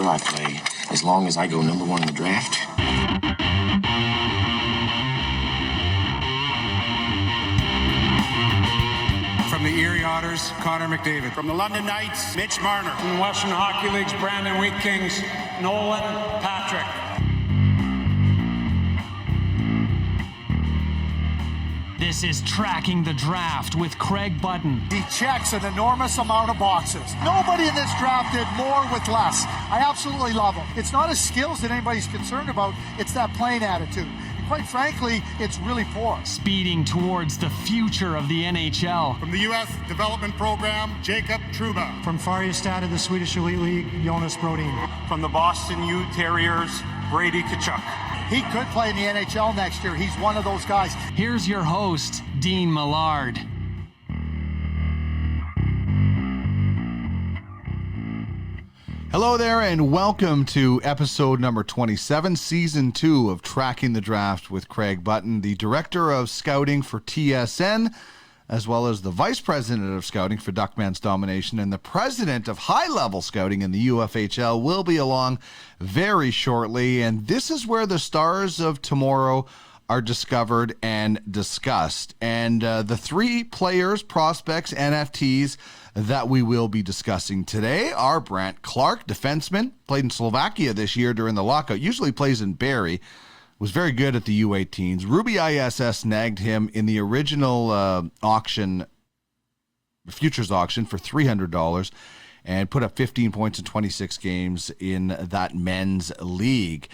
where I play, as long as I go number one in the draft. From the Erie Otters, Connor McDavid. From the London Knights, Mitch Marner. From the Western Hockey League's Brandon Wheat Kings, Nolan Patrick. This is Tracking the Draft with Craig Button. He checks an enormous amount of boxes. Nobody in this draft did more with less. I absolutely love him. It's not his skills that anybody's concerned about. It's that playing attitude. And quite frankly, it's really poor. Speeding towards the future of the NHL. From the U.S. Development Program, Jacob Truba. From Far East of the Swedish Elite League, Jonas Brodin. From the Boston U Terriers, Brady Tkachuk. He could play in the NHL next year. He's one of those guys. Here's your host, Dean Millard. Hello there, and welcome to episode number 27, season 2 of Tracking the Draft with Craig Button, the director of scouting for TSN, as well as the vice president of scouting for Duckman's Domination, and the president of high-level scouting in the UFHL will be along very shortly. And this is where the stars of tomorrow are discovered and discussed. And the three players, prospects, NFTs that we will be discussing today are Brandt Clarke, defenseman, played in Slovakia this year during the lockout, usually plays in Barrie. Was very good at the U18s. Ruby ISS snagged him in the original auction, futures auction, for $300 and put up 15 points in 26 games in that men's league.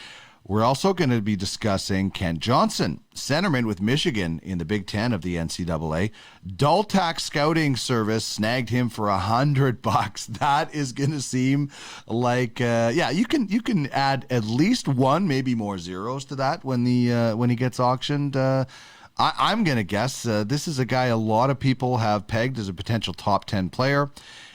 We're also going to be discussing Kent Johnson, centerman with Michigan in the Big Ten of the NCAA. Dultac Scouting Service snagged him for $100. That is going to seem like, you can add at least one, maybe more zeros to that when he gets auctioned. I'm going to guess this is a guy a lot of people have pegged as a potential top 10 player,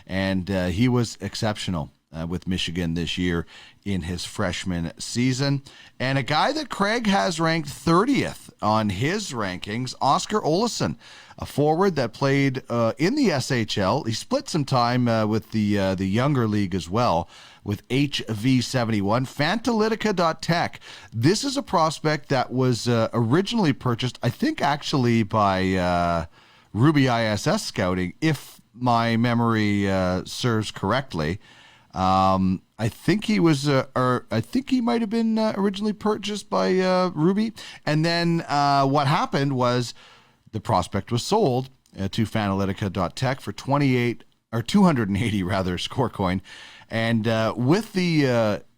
and he was exceptional with Michigan this year in his freshman season. And a guy that Craig has ranked 30th on his rankings, Oskar Olausson, a forward that played in the SHL. He split some time with the younger league as well with HV71. Fantalytica.tech. This is a prospect that was originally purchased, I think actually by Ruby ISS Scouting, if my memory serves correctly. I think he was, I think he might have been originally purchased by Ruby. And then what happened was the prospect was sold to Fantalytica.tech for 280 score coin. And with the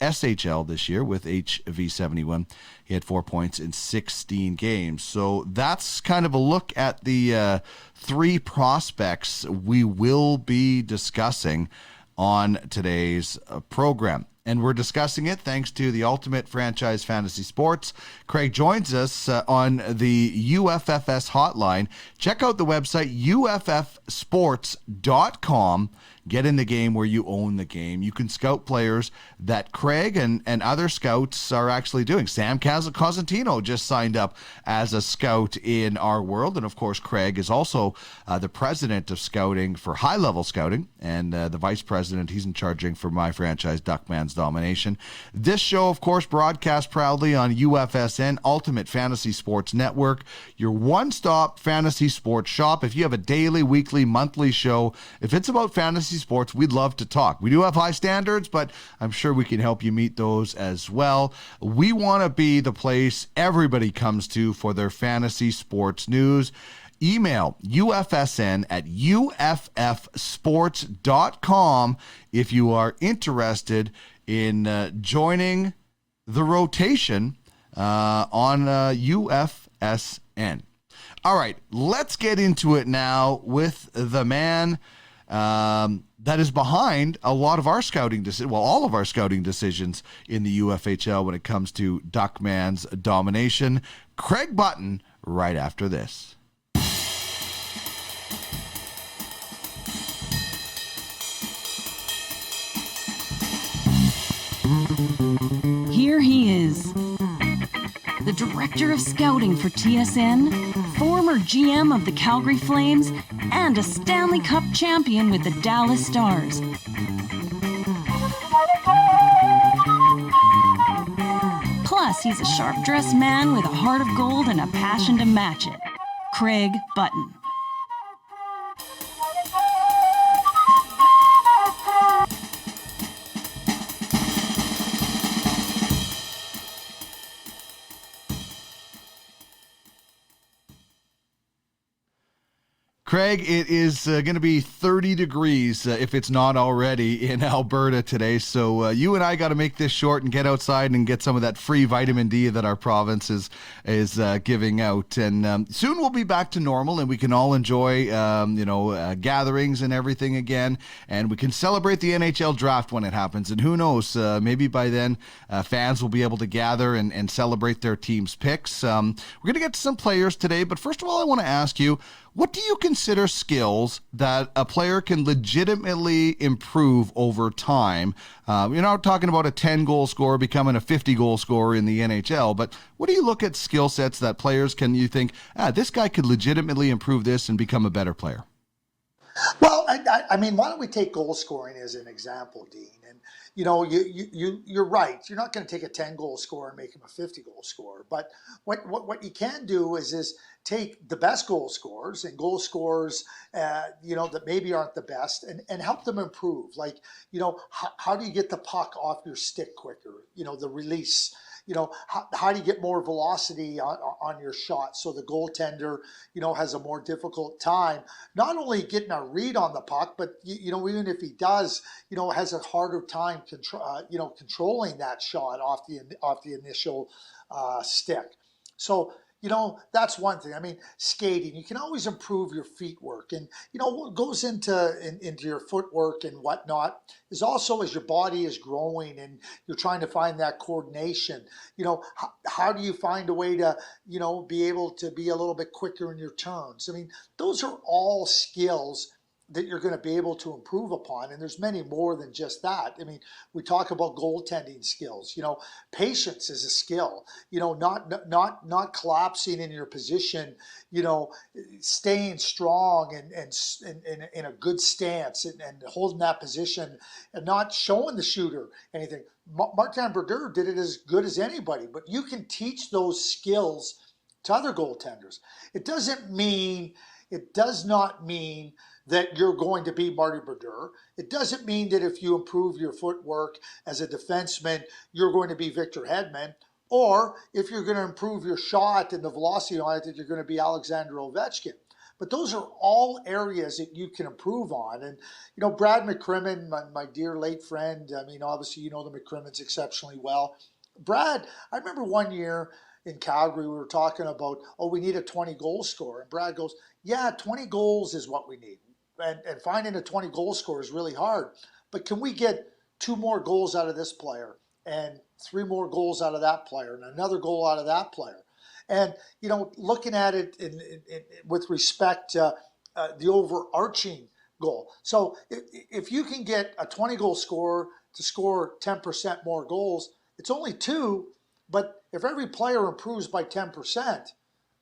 SHL this year, with HV71, he had 4 points in 16 games. So that's kind of a look at the three prospects we will be discussing on today's program. And we're discussing it thanks to the Ultimate Franchise Fantasy Sports. Craig joins us on the UFFS hotline. Check out the website, uffsports.com. Get in the game where you own the game. You can scout players that Craig and other scouts are actually doing. Sam Cosentino just signed up as a scout in our world. And, of course, Craig is also the president of scouting for high-level scouting and the vice president. He's in charge for my franchise, Duckman's Domination. This show, of course, broadcast proudly on UFSN, Ultimate Fantasy Sports Network, your one-stop fantasy sports shop. If you have a daily, weekly, monthly show, if it's about fantasy sports, we'd love to talk. We do have high standards, but I'm sure we can help you meet those as well. We want to be the place everybody comes to for their fantasy sports news. Email uffsn@uffsports.com if you are interested in joining the rotation on UFSN. All right, let's get into it now with the man that is behind a lot of our scouting decisions, well, all of our scouting decisions in the UFHL when it comes to Duckman's Domination. Craig Button, right after this. Here he is, the director of scouting for TSN, former GM of the Calgary Flames, and a Stanley Cup champion with the Dallas Stars. Plus, he's a sharp-dressed man with a heart of gold and a passion to match it. Craig Button. Craig, it is going to be 30 degrees, if it's not already, in Alberta today. So you and I got to make this short and get outside and get some of that free vitamin D that our province is giving out. And soon we'll be back to normal, and we can all enjoy, gatherings and everything again. And we can celebrate the NHL Draft when it happens. And who knows, maybe by then fans will be able to gather and celebrate their team's picks. We're going to get to some players today, but first of all, I want to ask you, what do you consider skills that a player can legitimately improve over time? You're not talking about a 10-goal scorer becoming a 50-goal scorer in the NHL, but what do you look at skill sets that players can you think, this guy could legitimately improve this and become a better player? Well, I mean, why don't we take goal scoring as an example, Dean? And you're right. You're not going to take a 10-goal scorer and make him a 50-goal scorer. But what you can do is take the best goal scorers and goal scorers, that maybe aren't the best, and help them improve. Like, how do you get the puck off your stick quicker? The release. How do you get more velocity on your shot so the goaltender, has a more difficult time, not only getting a read on the puck, but, even if he does, has a harder time controlling that shot off the initial stick. So, that's one thing. I mean, skating, you can always improve your feet work. And, what goes into your footwork and whatnot is also as your body is growing and you're trying to find that coordination. How do you find a way to, be able to be a little bit quicker in your turns? I mean, those are all skills that you're going to be able to improve upon. And there's many more than just that. I mean, we talk about goaltending skills, patience is a skill, not collapsing in your position, staying strong and in a good stance and holding that position and not showing the shooter anything. Martin Brodeur did it as good as anybody, but you can teach those skills to other goaltenders. It does not mean that you're going to be Marty Brodeur. It doesn't mean that if you improve your footwork as a defenseman, you're going to be Victor Hedman, or if you're going to improve your shot and the velocity on it, that you're going to be Alexander Ovechkin. But those are all areas that you can improve on. And, Brad McCrimmon, my dear late friend, I mean, obviously, the McCrimmons exceptionally well. Brad, I remember one year in Calgary, we were talking about, we need a 20-goal scorer. And Brad goes, yeah, 20 goals is what we need. And finding a 20-goal scorer is really hard. But can we get 2 more goals out of this player and 3 more goals out of that player and another goal out of that player? And, looking at it with respect to the overarching goal. So if you can get a 20-goal scorer to score 10% more goals, it's only 2. But if every player improves by 10%,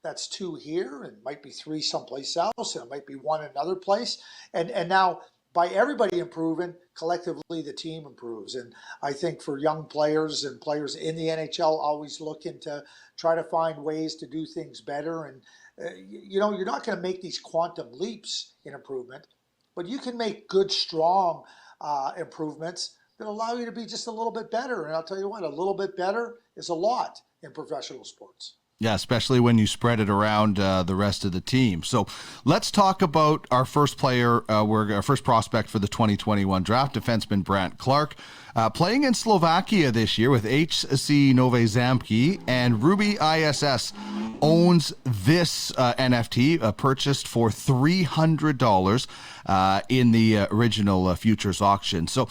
that's 2 here, and might be 3 someplace else, and it might be 1 another place. And now, by everybody improving, collectively the team improves. And I think for young players and players in the NHL, always looking to try to find ways to do things better. And, you're not going to make these quantum leaps in improvement, but you can make good, strong improvements that allow you to be just a little bit better. And I'll tell you what, a little bit better is a lot in professional sports. Yeah, especially when you spread it around the rest of the team. So let's talk about our first player, our first prospect for the 2021 draft, defenseman Brandt Clarke, playing in Slovakia this year with HC Nové Zámky, and Ruby ISS owns this NFT, purchased for $300 in the original futures auction. So,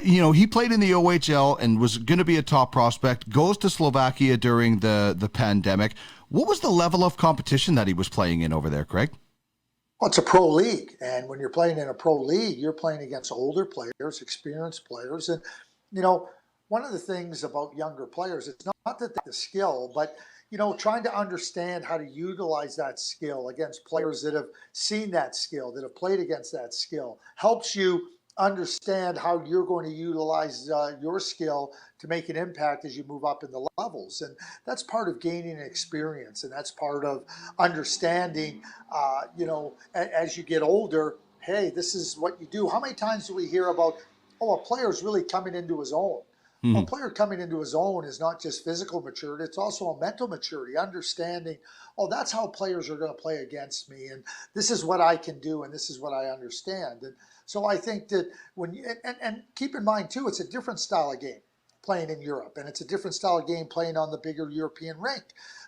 he played in the OHL and was going to be a top prospect, goes to Slovakia during the pandemic. What was the level of competition that he was playing in over there, Craig? Well, it's a pro league. And when you're playing in a pro league, you're playing against older players, experienced players. And, one of the things about younger players, it's not that the skill, but trying to understand how to utilize that skill against players that have seen that skill, that have played against that skill, helps you understand how you're going to utilize your skill to make an impact as you move up in the levels. And that's part of gaining experience, and that's part of understanding, as you get older, hey, this is what you do. How many times do we hear about, a player's really coming into his own? Mm-hmm. Well, a player coming into his own is not just physical maturity, it's also a mental maturity, understanding, that's how players are going to play against me, and this is what I can do, and this is what I understand. And so I think that when you, and keep in mind too, it's a different style of game playing in Europe, and it's a different style of game playing on the bigger European rink.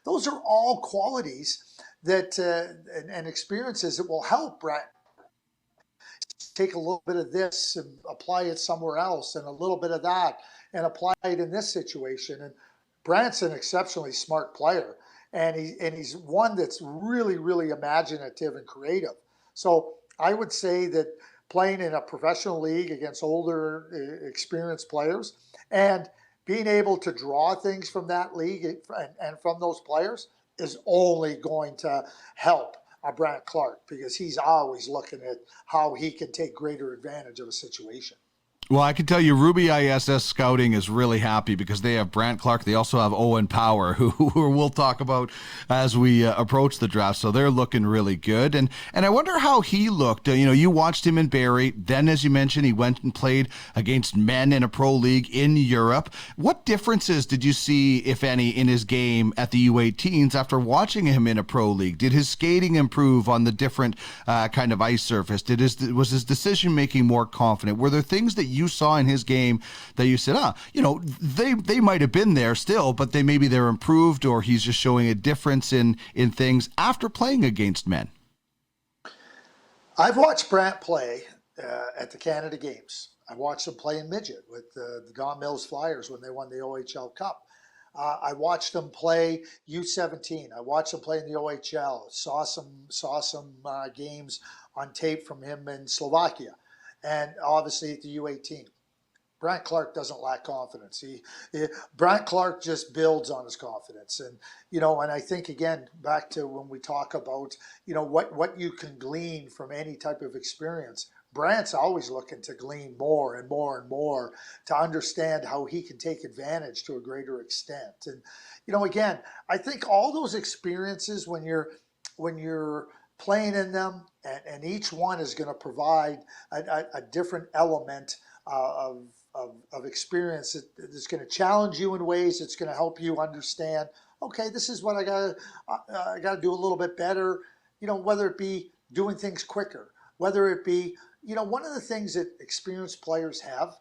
Those are all qualities that and experiences that will help Brandt take a little bit of this and apply it somewhere else, and a little bit of that and apply it in this situation. And Brandt's an exceptionally smart player, and he's one that's really, really imaginative and creative. So I would say that playing in a professional league against older, experienced players and being able to draw things from that league and from those players is only going to help Brandt Clarke, because he's always looking at how he can take greater advantage of a situation. Well, I can tell you Ruby ISS Scouting is really happy because they have Brandt Clarke. They also have Owen Power, who we'll talk about as we approach the draft. So they're looking really good. And I wonder how he looked. You watched him in Barrie. Then, as you mentioned, he went and played against men in a pro league in Europe. What differences did you see, if any, in his game at the U18s after watching him in a pro league? Did his skating improve on the different kind of ice surface? Was his decision-making more confident? Were there things that you saw in his game that you said, they might have been there still, but they're improved, or he's just showing a difference in things after playing against men? I've watched Brandt play at the Canada Games. I watched him play in midget with the Don Mills Flyers when they won the OHL Cup. I watched him play U17. I watched him play in the OHL. Saw some games on tape from him in Slovakia. And obviously at the U18. Brandt Clarke doesn't lack confidence. Brandt Clarke just builds on his confidence. And, and I think, again, back to when we talk about, what you can glean from any type of experience, Brandt's always looking to glean more and more and more to understand how he can take advantage to a greater extent. And, again, I think all those experiences when you're playing in them, and each one is going to provide a different element of experience that's going to challenge you in ways that's going to help you understand, okay, this is what I got to do a little bit better, whether it be doing things quicker, whether it be, one of the things that experienced players have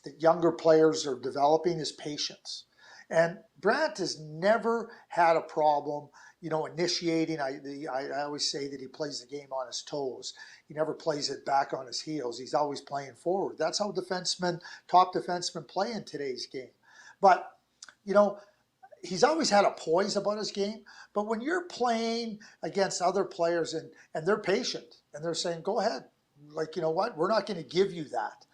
that younger players are developing is patience. And Brandt has never had a problem initiating. I always say that he plays the game on his toes. He never plays it back on his heels. He's always playing forward. That's how top defensemen play in today's game. But, he's always had a poise about his game. But when you're playing against other players and they're patient and they're saying, go ahead, we're not going to give you that.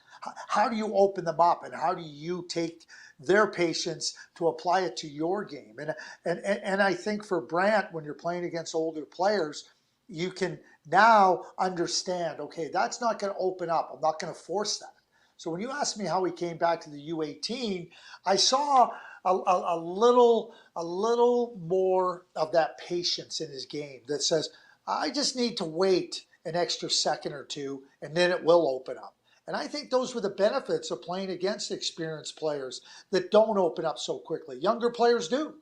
How do you open them up, and how do you take their patience to apply it to your game? And I think for Brandt, when you're playing against older players, you can now understand, okay, that's not going to open up. I'm not going to force that. So when you ask me how he came back to the U18, I saw a little more of that patience in his game that says, I just need to wait an extra second or two, and then it will open up. And I think those were the benefits of playing against experienced players that don't open up so quickly. Younger players do.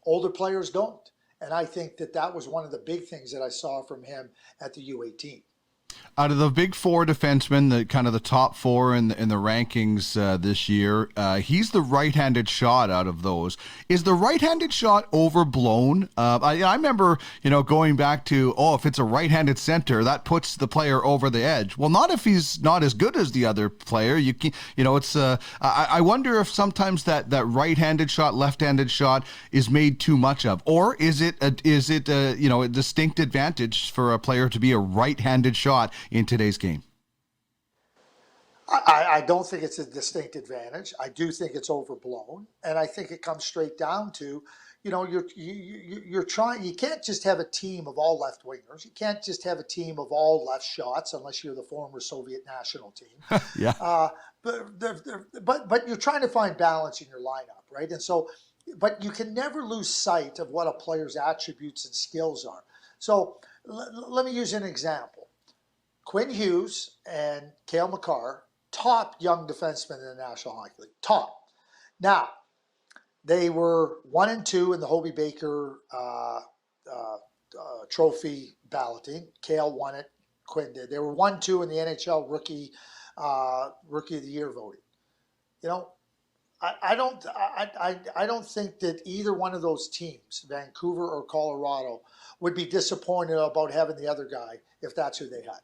Older players don't. And I think that was one of the big things that I saw from him at the U18. Out of the big four defensemen, the top four in the rankings this year, he's the right-handed shot out of those. Is the right-handed shot overblown? I remember, going back to, if it's a right-handed center, that puts the player over the edge. Well, not if he's not as good as the other player. I wonder if sometimes that right-handed shot, left-handed shot is made too much of, or is it a distinct advantage for a player to be a right-handed shot in today's game? I don't think it's a distinct advantage. I do think it's overblown, and I think it comes straight down to, you're trying. You can't just have a team of all left wingers. You can't just have a team of all left shots unless you're the former Soviet national team. Yeah. But you're trying to find balance in your lineup, right? And so, but you can never lose sight of what a player's attributes and skills are. So let me use an example. Quinn Hughes and Cale Makar, top young defensemen in the National Hockey League. Top. Now, they were 1 and 2 in the Hobey Baker trophy balloting. Cale won it. Quinn did. They were 1-2 in the NHL rookie of the year voting. I don't think that either one of those teams, Vancouver or Colorado, would be disappointed about having the other guy if that's who they had.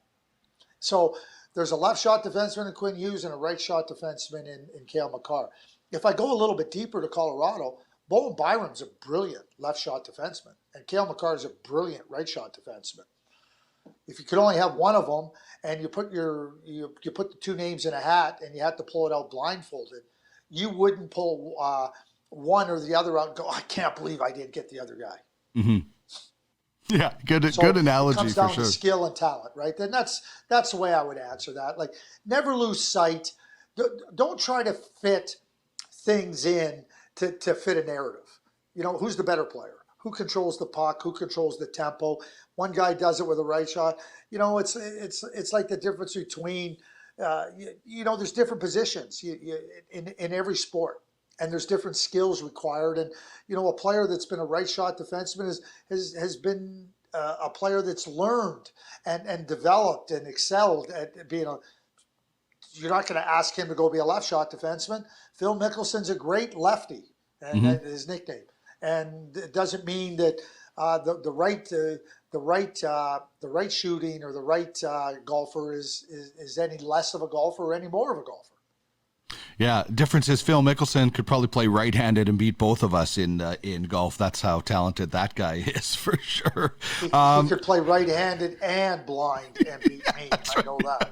So there's a left shot defenseman in Quinn Hughes and a right shot defenseman in Cale Makar. If I go a little bit deeper to Colorado, Bowen Byram's a brilliant left shot defenseman, and Cale Makar is a brilliant right shot defenseman. If you could only have one of them, and you put the two names in a hat, and you had to pull it out blindfolded, you wouldn't pull one or the other out and go, I can't believe I didn't get the other guy. Mm-hmm. Yeah, good analogy for sure. It comes down to skill and talent, right? Then that's the way I would answer that. Like, never lose sight. Don't try to fit things in to fit a narrative. Who's the better player? Who controls the puck? Who controls the tempo? One guy does it with a right shot. It's like the difference between there's different positions in every sport, and there's different skills required. And a player that's been a right shot defenseman has been a player that's learned and developed and excelled at being a. You're not going to ask him to go be a left shot defenseman. Phil Mickelson's a great lefty, and that is his nickname. And it doesn't mean that the right shooting or the right golfer is any less of a golfer or any more of a golfer. Yeah, difference is Phil Mickelson could probably play right-handed and beat both of us in golf. That's how talented that guy is, for sure. He could play right-handed and blind and beat me. I know that.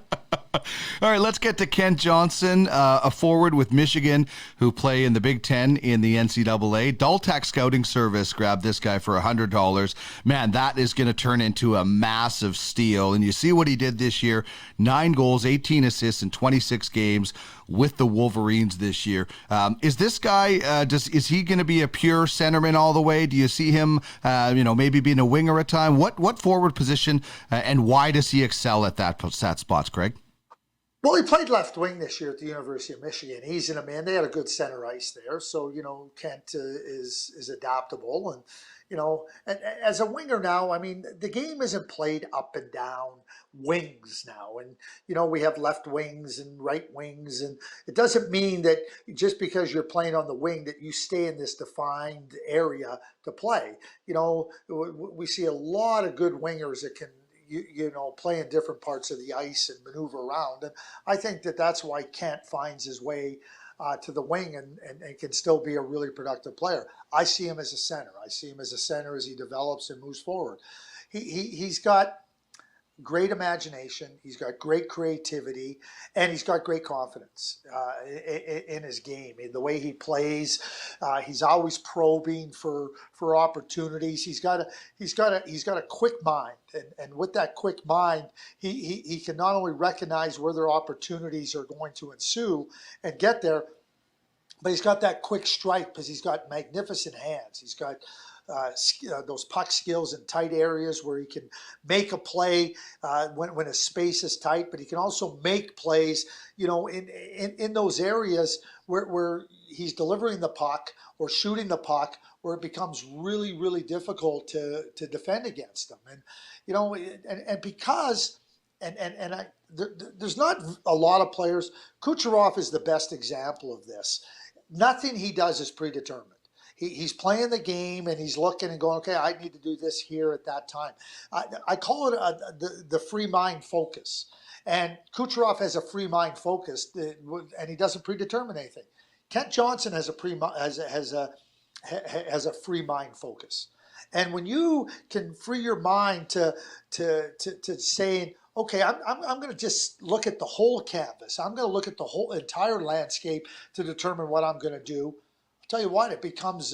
All right, let's get to Kent Johnson, a forward with Michigan who play in the Big Ten in the NCAA. Daltac Scouting Service grabbed this guy for $100. Man, that is going to turn into a massive steal. And you see what he did this year: 9 goals, 18 assists in 26 games with the Wolverines this year. Is this guy, is he going to be a pure centerman all the way? Do you see him, maybe being a winger at time? What forward position and why does he excel at that spot, Craig? Well, he played left wing this year at the University of Michigan. He's in a man. They had a good center ice there, so Kent is adaptable, and and as a winger now, I mean, the game isn't played up and down wings now, and we have left wings and right wings, and it doesn't mean that just because you're playing on the wing that you stay in this defined area to play. We see a lot of good wingers that can. Play in different parts of the ice and maneuver around. And I think that's why Kent finds his way to the wing and can still be a really productive player. I see him as a center. I see him as a center as he develops and moves forward. He's got great imagination. He's got great creativity, and he's got great confidence in his game. In the way he plays, he's always probing for opportunities. He's got a quick mind, and with that quick mind, he can not only recognize where their opportunities are going to ensue and get there, but he's got that quick strike because he's got magnificent hands. He's got those puck skills in tight areas where he can make a play when a space is tight, but he can also make plays, in those areas where he's delivering the puck or shooting the puck, where it becomes really, really difficult to defend against them. And there's not a lot of players. Kucherov is the best example of this. Nothing he does is predetermined. He's playing the game and he's looking and going, okay, I need to do this here at that time. I call it the free mind focus. And Kucherov has a free mind focus, and he doesn't predetermine anything. Kent Johnson has a free mind focus. And when you can free your mind to saying, okay, I'm going to just look at the whole canvas. I'm going to look at the whole entire landscape to determine what I'm going to do. I'll tell you what, it becomes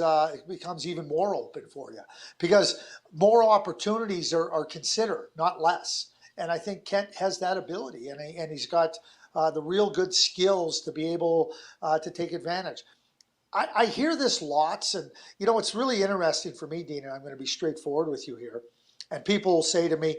even more open for you because more opportunities are considered, not less. And I think Kent has that ability, and he's got the real good skills to be able to take advantage. I hear this lots, and it's really interesting for me, Dean, and I'm going to be straightforward with you here. And people will say to me,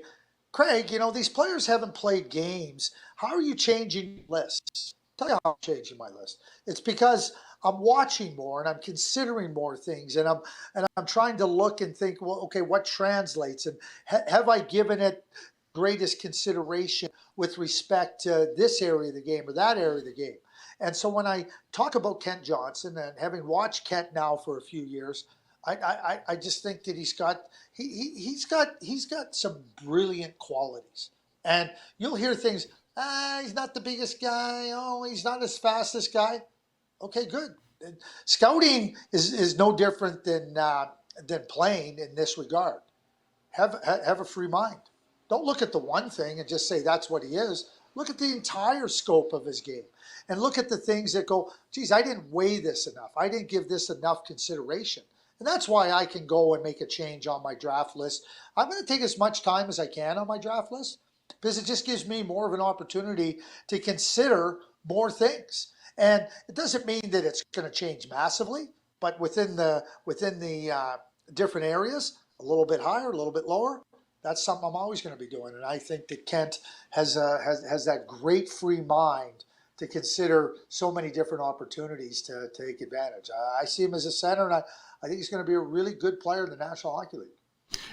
Craig, these players haven't played games. How are you changing lists? I'll tell you how I'm changing my list. It's because I'm watching more and I'm considering more things, and I'm trying to look and think, well, okay, what translates, and have I given it greatest consideration with respect to this area of the game or that area of the game? And so when I talk about Kent Johnson, and having watched Kent now for a few years, I just think that he's got some brilliant qualities. And you'll hear things, he's not the biggest guy, he's not as fast as guy. Okay, good. Scouting is no different than playing in this regard. Have a free mind. Don't look at the one thing and just say that's what he is. Look at the entire scope of his game and look at the things that go, geez, I didn't weigh this enough. I didn't give this enough consideration. And that's why I can go and make a change on my draft list. I'm going to take as much time as I can on my draft list because it just gives me more of an opportunity to consider more things. And it doesn't mean that it's going to change massively, but within the different areas, a little bit higher, a little bit lower, that's something I'm always going to be doing. And I think that Kent has that great free mind to consider so many different opportunities to take advantage. I see him as a center, and I think he's going to be a really good player in the National Hockey League.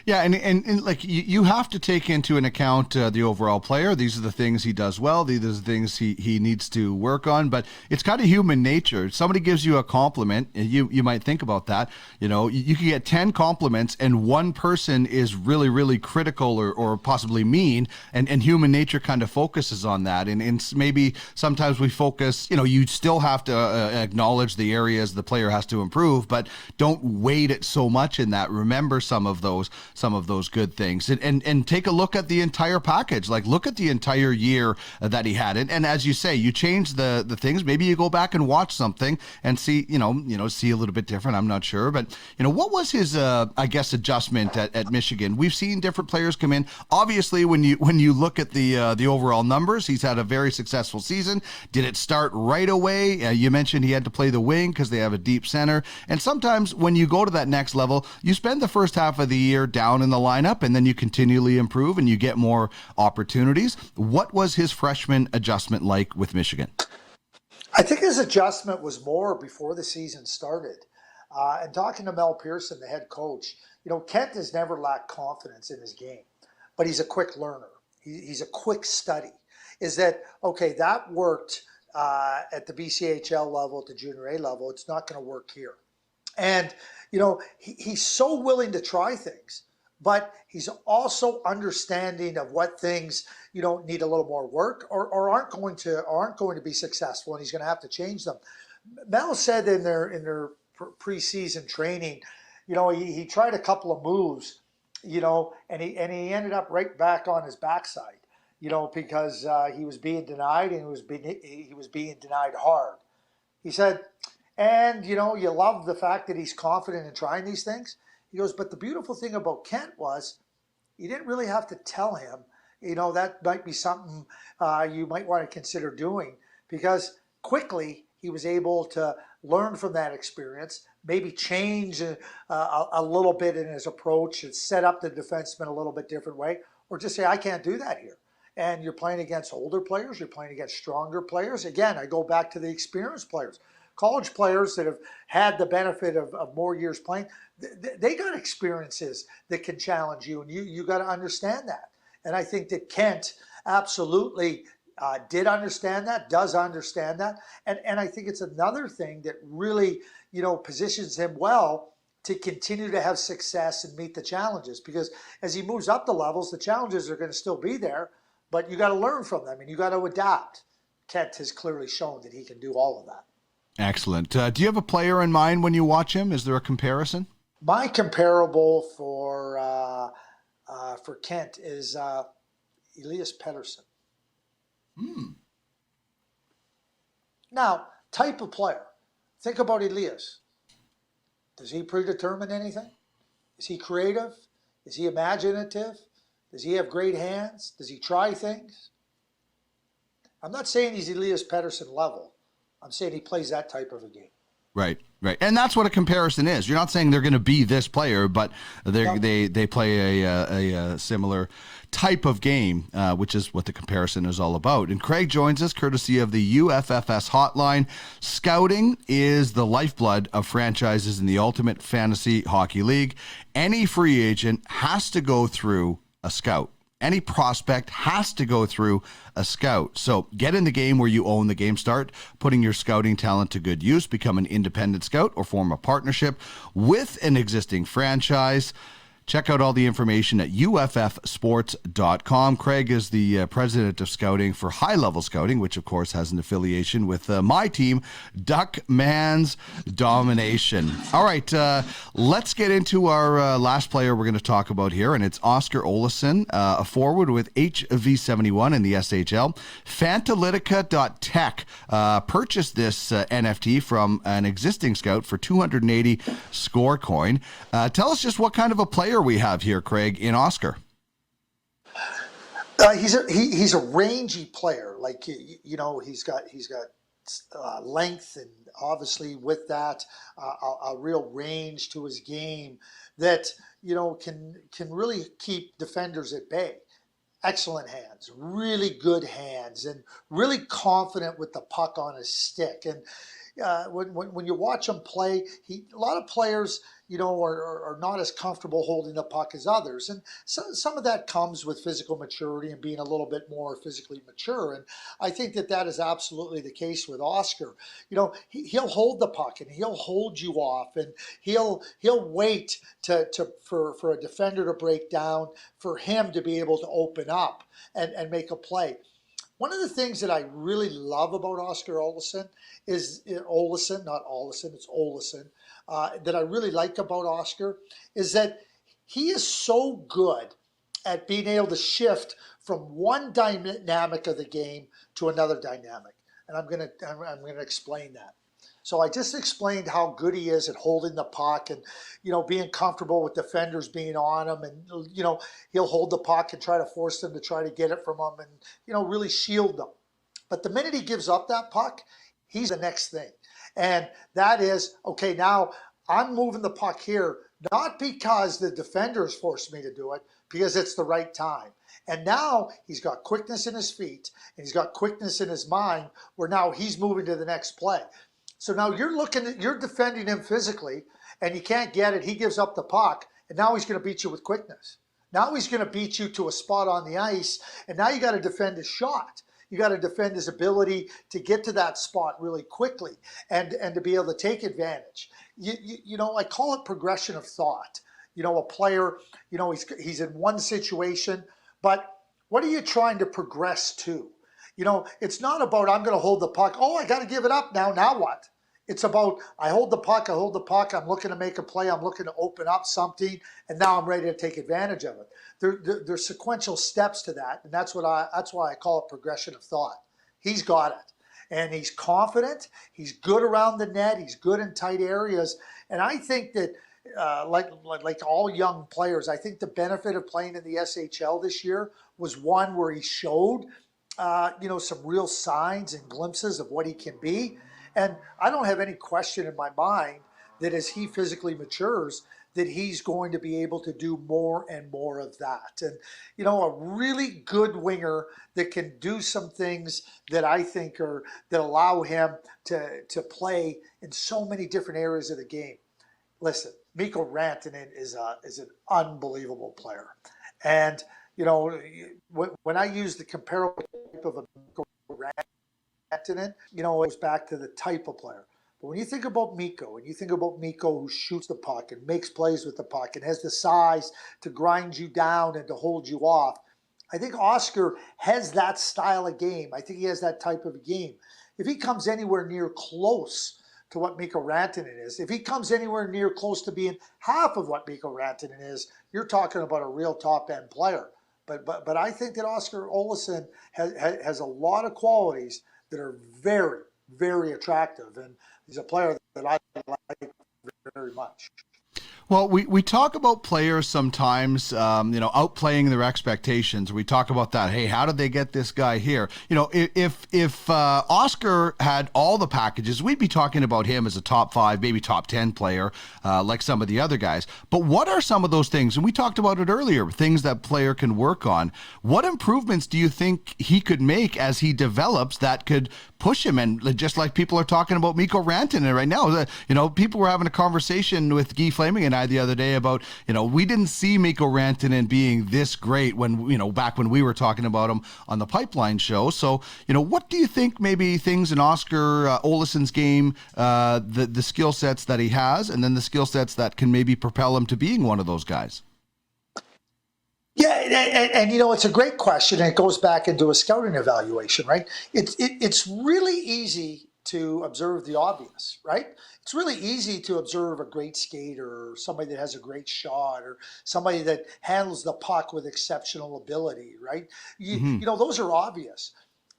Yeah, and like you have to take into an account the overall player. These are the things he does well. These are the things he needs to work on. But it's kind of human nature. Somebody gives you a compliment, you might think about that. You can get 10 compliments, and one person is really, really critical or possibly mean, and human nature kind of focuses on that. And maybe sometimes we focus. You still have to acknowledge the areas the player has to improve, but don't weight it so much in that. Remember some of those good things, and take a look at the entire package. Like, look at the entire year that he had. And as you say, you change the things. Maybe you go back and watch something and see, see a little bit different. I'm not sure, but what was his, adjustment at Michigan? We've seen different players come in. Obviously, when you look at the overall numbers, he's had a very successful season. Did it start right away? You mentioned he had to play the wing because they have a deep center. And sometimes when you go to that next level, you spend the first half of the year down in the lineup, and then you continually improve and you get more opportunities. What was his freshman adjustment like with Michigan? I think his adjustment was more before the season started. And talking to Mel Pearson, the head coach, Kent has never lacked confidence in his game, but he's a quick learner. He's a quick study. Is that, okay, that worked at the BCHL level, at the junior A level. It's not going to work here. And he's so willing to try things, but he's also understanding of what things need a little more work or aren't going to be successful, and he's going to have to change them. Mel said in their preseason training, he tried a couple of moves, and he ended up right back on his backside, because he was being denied, and he was being denied hard. He said, and, you love the fact that he's confident in trying these things. He goes, but the beautiful thing about Kent was you didn't really have to tell him, that might be something you might want to consider doing, because quickly he was able to learn from that experience, maybe change a little bit in his approach and set up the defenseman a little bit different way, or just say, I can't do that here. And you're playing against older players, you're playing against stronger players. Again, I go back to the experienced players. College players that have had the benefit of more years playing, they got experiences that can challenge you, and you got to understand that. And I think that Kent absolutely did understand that, does understand that, and I think it's another thing that really positions him well to continue to have success and meet the challenges. Because as he moves up the levels, the challenges are going to still be there, but you got to learn from them and you got to adapt. Kent has clearly shown that he can do all of that. Excellent. Do you have a player in mind when you watch him? Is there a comparison? My comparable for Kent is Elias Pettersson. Now, type of player. Think about Elias. Does he predetermine anything? Is he creative? Is he imaginative? Does he have great hands? Does he try things? I'm not saying he's Elias Pettersson level. I'm saying he plays that type of a game. Right. And that's what a comparison is. You're not saying they're going to be this player, but they play a similar type of game, which is what the comparison is all about. And Craig joins us courtesy of the UFFS hotline. Scouting is the lifeblood of franchises in the Ultimate Fantasy Hockey League. Any free agent has to go through a scout. Any prospect has to go through a scout. So get in the game where you own the game. Start putting your scouting talent to good use. Become an independent scout or form a partnership with an existing franchise. Check out all the information at uffsports.com. Craig is the president of scouting for High Level Scouting, which, of course, has an affiliation with my team, Duckman's Domination. All right, let's get into our last player we're going to talk about here, and it's Oskar Olausson, a forward with HV71 in the SHL. Fantalytica.tech purchased this NFT from an existing scout for 280 score coin. Tell us just what kind of a player we have here, Craig, in Oskar. He's a rangy player. Like, you know, he's got length, and obviously with that a real range to his game that, you know, can really keep defenders at bay. Excellent hands, really good hands, and really confident with the puck on his stick. And when you watch him play, a lot of players, you know, are not as comfortable holding the puck as others. And some of that comes with physical maturity and being a little bit more physically mature. And I think that is absolutely the case with Oskar. You know, he'll hold the puck and he'll hold you off, and he'll wait for a defender to break down, for him to be able to open up and make a play. One of the things that I really love about Oskar Olausson is Olesen, not Olesen, it's Olesen. That I really like about Oskar is that he is so good at being able to shift from one dynamic of the game to another dynamic, and I'm gonna explain that. So I just explained how good he is at holding the puck and, you know, being comfortable with defenders being on him, and, you know, he'll hold the puck and try to force them to try to get it from him and, you know, really shield them. But the minute he gives up that puck, he's the next thing. And that is, okay, now I'm moving the puck here, not because the defenders forced me to do it, because it's the right time. And now he's got quickness in his feet, and he's got quickness in his mind, where now he's moving to the next play. So now you're defending him physically, and you can't get it. He gives up the puck, and now he's going to beat you with quickness. Now he's going to beat you to a spot on the ice, and now you got to defend his shot. You got to defend his ability to get to that spot really quickly and to be able to take advantage. You know, I call it progression of thought. You know, a player, you know, he's in one situation, but what are you trying to progress to? You know, it's not about, I'm going to hold the puck. Oh, I got to give it up now. Now what? It's about, I hold the puck. I'm looking to make a play. I'm looking to open up something, and now I'm ready to take advantage of it. There's sequential steps to that, and that's why I call it progression of thought. He's got it, and he's confident. He's good around the net. He's good in tight areas, and I think that like all young players, I think the benefit of playing in the SHL this year was one where he showed you know, some real signs and glimpses of what he can be. And I don't have any question in my mind that as he physically matures, that he's going to be able to do more and more of that. And, you know, a really good winger that can do some things that I think that allow him to play in so many different areas of the game. Listen, Mikko Rantanen is an unbelievable player. And, you know, when I use the comparable type of a Mikko Rantanen, you know, it goes back to the type of player. But when you think about Mikko, and you think about Mikko who shoots the puck and makes plays with the puck and has the size to grind you down and to hold you off, I think Oskar has that style of game. I think he has that type of a game. If he comes anywhere near close to what Mikko Rantanen is, if he comes anywhere near close to being half of what Mikko Rantanen is, you're talking about a real top-end player. But I think that Oskar Olausson has a lot of qualities that are very, very attractive, and he's a player that I like very much. Well, we talk about players sometimes, outplaying their expectations. We talk about that. Hey, how did they get this guy here? If Oskar had all the packages, we'd be talking about him as a top 5, maybe top 10 player, like some of the other guys. But what are some of those things? And we talked about it earlier, things that player can work on. What improvements do you think he could make as he develops that could push him? And just like people are talking about Mikko Rantanen right now, people were having a conversation with Guy Flaming and I the other day about, we didn't see Mikko Rantanen being this great when, back when we were talking about him on the Pipeline show. So, what do you think maybe things in Oskar Olausson's game, the skill sets that he has, and then the skill sets that can maybe propel him to being one of those guys? Yeah, and it's a great question, and it goes back into a scouting evaluation, right? It's really easy to observe the obvious, right? It's really easy to observe a great skater or somebody that has a great shot or somebody that handles the puck with exceptional ability, right? Those are obvious.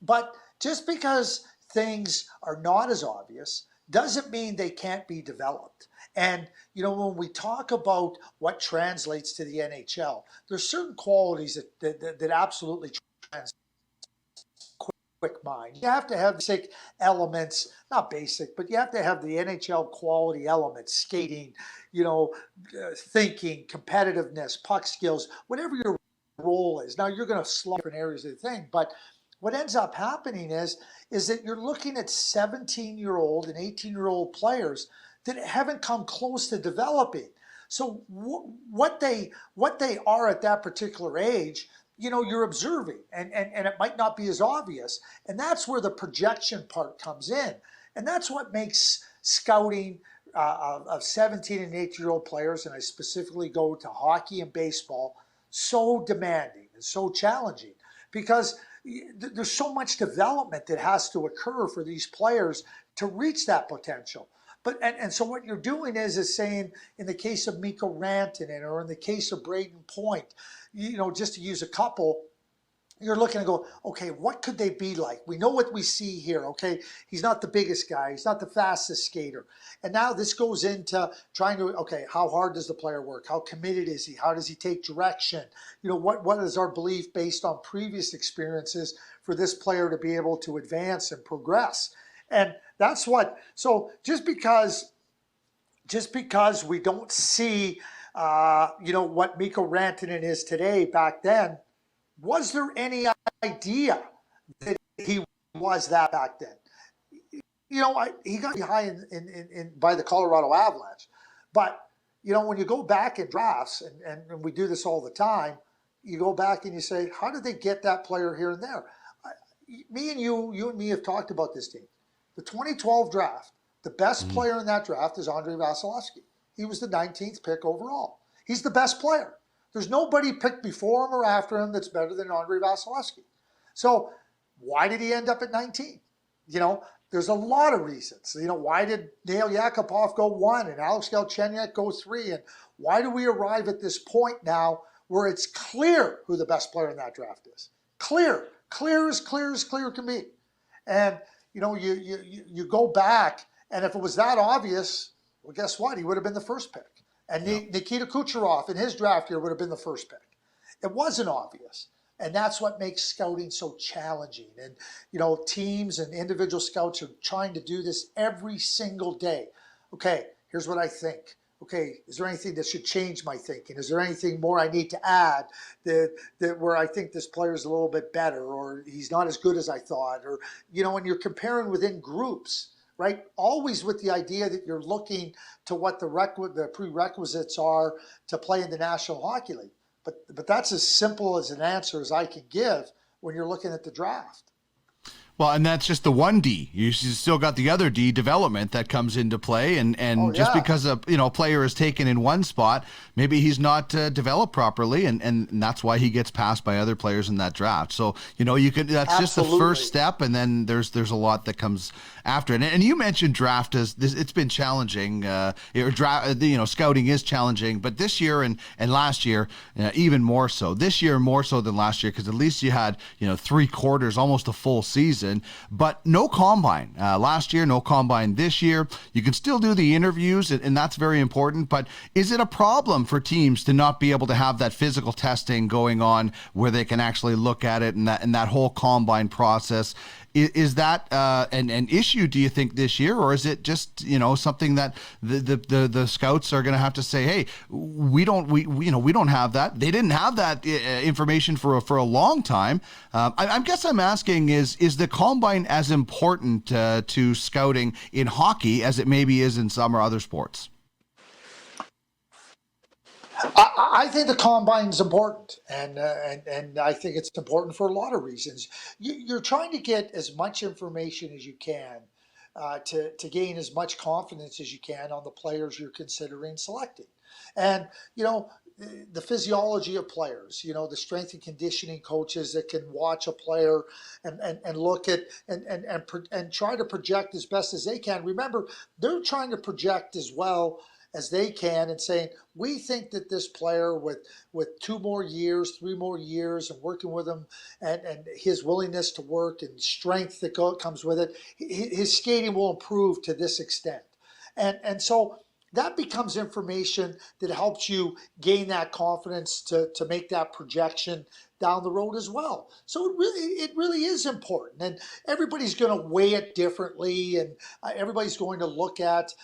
But just because things are not as obvious doesn't mean they can't be developed. And, when we talk about what translates to the NHL, there's certain qualities that absolutely translate. Quick mind. You have to have basic elements, not basic, but you have to have the NHL quality elements, skating, thinking, competitiveness, puck skills, whatever your role is. Now you're going to slot different areas of the thing, but what ends up happening is that you're looking at 17-year-old and 18-year-old players that haven't come close to developing. So what they are at that particular age, you're observing, and it might not be as obvious. And that's where the projection part comes in. And that's what makes scouting of 17 and 18-year-old players, and I specifically go to hockey and baseball, so demanding and so challenging, because there's so much development that has to occur for these players to reach that potential. And so what you're doing is saying, in the case of Mikko Rantanen or in the case of Braden Point, just to use a couple, you're looking and go, okay, what could they be like? We know what we see here, okay? He's not the biggest guy. He's not the fastest skater. And now this goes into trying to, okay, how hard does the player work? How committed is he? How does he take direction? What is our belief based on previous experiences for this player to be able to advance and progress? And that's so just because we don't see, what Mikko Rantanen is today, back then, was there any idea that he was that back then? He got high in by the Colorado Avalanche. But, when you go back in drafts, and we do this all the time, you go back and you say, how did they get that player here and there? You and me have talked about this team. The 2012 draft, the best player in that draft is Andrei Vasilevsky. He was the 19th pick overall. He's the best player. There's nobody picked before him or after him that's better than Andrei Vasilevsky. So why did he end up at 19? There's a lot of reasons. Why did Nail Yakupov go 1 and Alex Galchenyuk go 3? And why do we arrive at this point now where it's clear who the best player in that draft is? Clear as clear can be. And you go back, and if it was that obvious, well, guess what? He would have been the first pick. And Nikita Kucherov in his draft year would have been the first pick. It wasn't obvious. And that's what makes scouting so challenging. And, teams and individual scouts are trying to do this every single day. Okay, here's what I think. Okay, is there anything that should change my thinking? Is there anything more I need to add that where I think this player is a little bit better, or he's not as good as I thought, or, and you're comparing within groups, right? Always with the idea that you're looking to what the prerequisites are to play in the National Hockey League. But that's as simple as an answer as I can give when you're looking at the draft. Well, and that's just the one D. You still got the other D, development, that comes into play, and just because a player is taken in one spot, maybe he's not developed properly, and that's why he gets passed by other players in that draft. So you can that's just the first step, and then there's a lot that comes after it. And you mentioned draft as this, it's been challenging. Scouting is challenging, but this year and last year even more so. This year more so than last year, because at least you had 3 quarters, almost a full season. But no combine last year, no combine this year. You can still do the interviews, and that's very important. But is it a problem for teams to not be able to have that physical testing going on where they can actually look at it and that whole combine process? Is that an issue, do you think, this year, or is it just something that the scouts are going to have to say, hey, we don't have that. They didn't have that information for a long time. I guess I'm asking is the combine as important to scouting in hockey as it maybe is in some or other sports? I think the combine is important, and I think it's important for a lot of reasons. You're trying to get as much information as you can to gain as much confidence as you can on the players you're considering selecting, and the physiology of players. The strength and conditioning coaches that can watch a player and look at and try to project as best as they can. Remember, they're trying to project as well as they can and saying, we think that this player with 2 more years, 3 more years, and working with him and his willingness to work and strength that comes with it, his skating will improve to this extent. And so that becomes information that helps you gain that confidence to make that projection down the road as well. So it really is important, and everybody's going to weigh it differently, and everybody's going to look at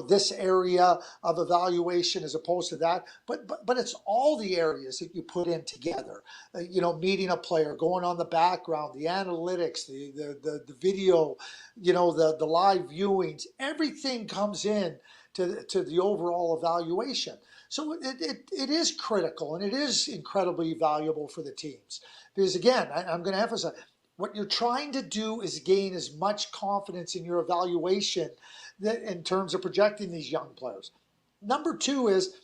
this area of evaluation as opposed to that. But it's all the areas that you put in together. Meeting a player, going on the background, the analytics, the video, the live viewings, everything comes in to the overall evaluation. So it is critical, and it is incredibly valuable for the teams. Because again, I'm going to emphasize, what you're trying to do is gain as much confidence in your evaluation that in terms of projecting these young players. Number 2 is,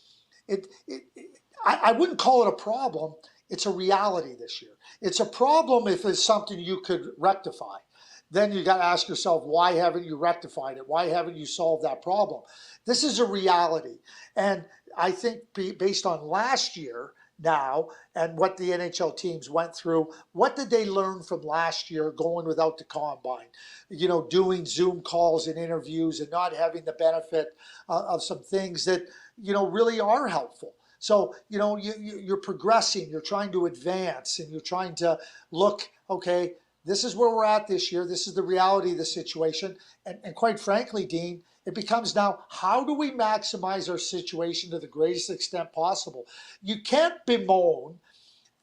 I wouldn't call it a problem. It's a reality this year. It's a problem if it's something you could rectify. Then you got to ask yourself, why haven't you rectified it? Why haven't you solved that problem? This is a reality. And I think based on last year now and what the NHL teams went through, what did they learn from last year going without the combine? Doing Zoom calls and interviews and not having the benefit of some things that, really are helpful. So, you're progressing, you're trying to advance, and you're trying to look, okay, this is where we're at this year. This is the reality of the situation. And quite frankly, Dean, it becomes now, how do we maximize our situation to the greatest extent possible? You can't bemoan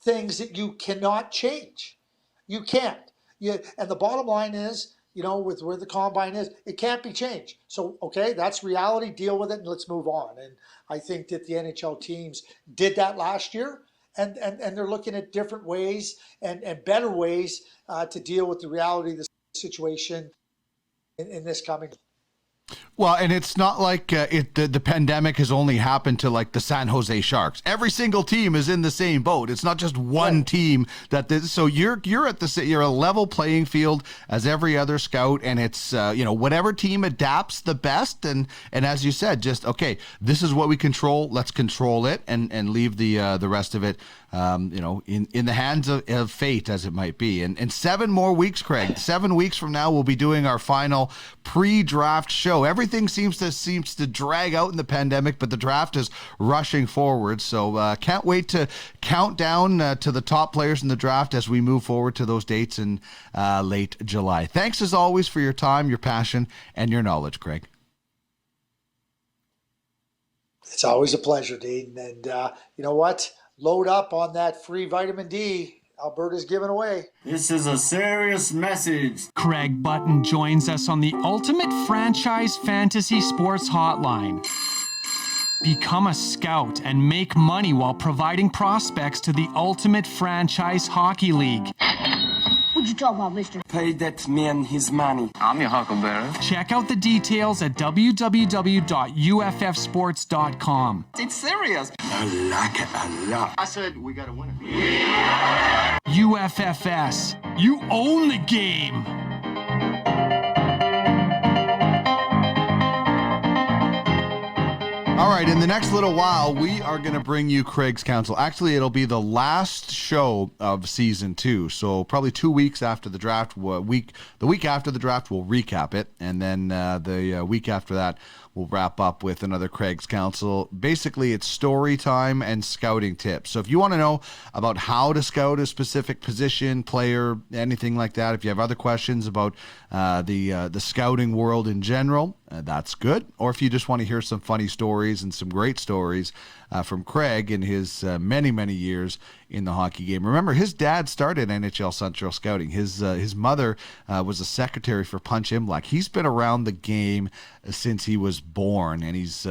things that you cannot change. You can't. And the bottom line is, with where the combine is, it can't be changed. So, okay, that's reality. Deal with it, and let's move on. And I think that the NHL teams did that last year. And they're looking at different ways and better ways to deal with the reality of the situation in this coming. Well, and it's not like the pandemic has only happened to like the San Jose Sharks. Every single team is in the same boat. It's not just one team so you're you're a level playing field as every other scout, and it's whatever team adapts the best, and as you said, just okay, this is what we control. Let's control it and leave the rest of it in the hands of fate, as it might be. And 7 more weeks, Craig. 7 weeks from now, we'll be doing our final pre-draft show. Everything seems to drag out in the pandemic, but the draft is rushing forward. So can't wait to count down to the top players in the draft as we move forward to those dates in late July. Thanks as always for your time, your passion, and your knowledge, Craig. It's always a pleasure, Dean. And you know what? Load up on that free vitamin D Alberta's giving away. This is a serious message. Craig Button joins us on the Ultimate Franchise Fantasy Sports Hotline. Become a scout and make money while providing prospects to the Ultimate Franchise Hockey League. What you talking about, mister? Pay that man his money. I'm your huckleberry. Check out the details at www.uffsports.com. It's serious. I like it a lot. I said we got a winner. UFFS. You own the game. All right, in the next little while, we are going to bring you Craig's Counsel. Actually, it'll be the last show of season 2. So probably 2 weeks after the draft, the week after the draft, we'll recap it. And then the week after that, we'll wrap up with another Craig's Counsel. Basically, it's story time and scouting tips. So if you want to know about how to scout a specific position, player, anything like that, if you have other questions about the scouting world in general, that's good. Or if you just want to hear some funny stories and some great stories from Craig in his many, many years in the hockey game. Remember, his dad started NHL Central Scouting. His mother was a secretary for Punch Imlach. He's been around the game since he was born, and he's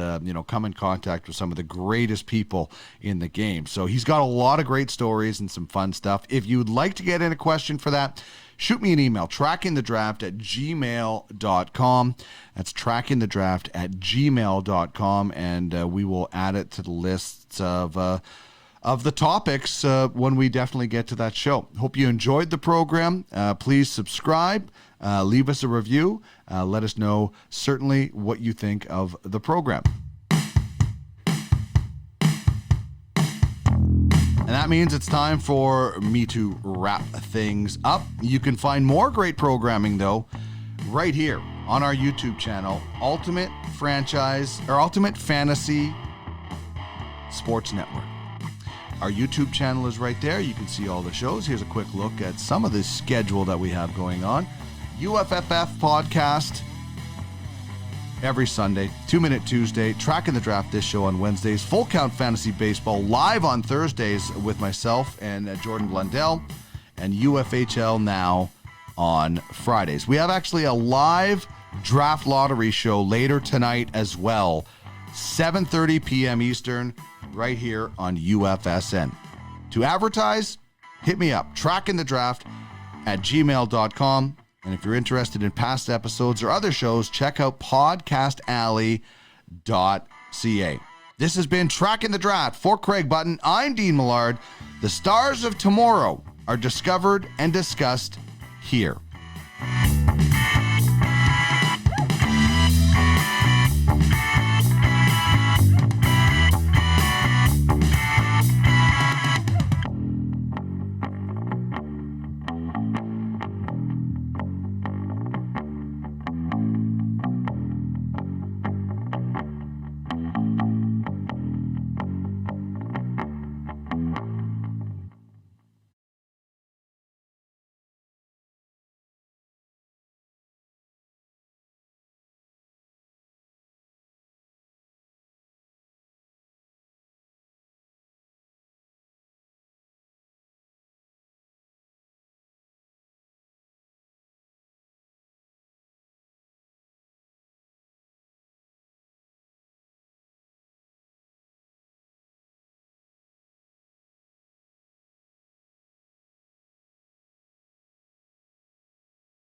come in contact with some of the greatest people in the game. So he's got a lot of great stories and some fun stuff. If you'd like to get in a question for that, shoot me an email, trackingthedraft@gmail.com. That's trackingthedraft@gmail.com, and we will add it to the lists of the topics when we definitely get to that show. Hope you enjoyed the program. Please subscribe, leave us a review, let us know certainly what you think of the program. And that means it's time for me to wrap things up. You can find more great programming, though, right here on our YouTube channel, Ultimate Fantasy Sports Network. Our YouTube channel is right there. You can see all the shows. Here's a quick look at some of the schedule that we have going on. UFFF podcast every Sunday, 2 Minute Tuesday, Tracking the Draft, this show on Wednesdays, Full Count Fantasy Baseball live on Thursdays with myself and Jordan Blundell, and UFHL Now on Fridays. We have actually a live draft lottery show later tonight as well, 7:30 p.m. Eastern, right here on UFSN. To advertise, hit me up, trackingthedraft@gmail.com. And if you're interested in past episodes or other shows, check out podcastalley.ca. This has been Tracking the Draft. For Craig Button, I'm Dean Millard. The stars of tomorrow are discovered and discussed here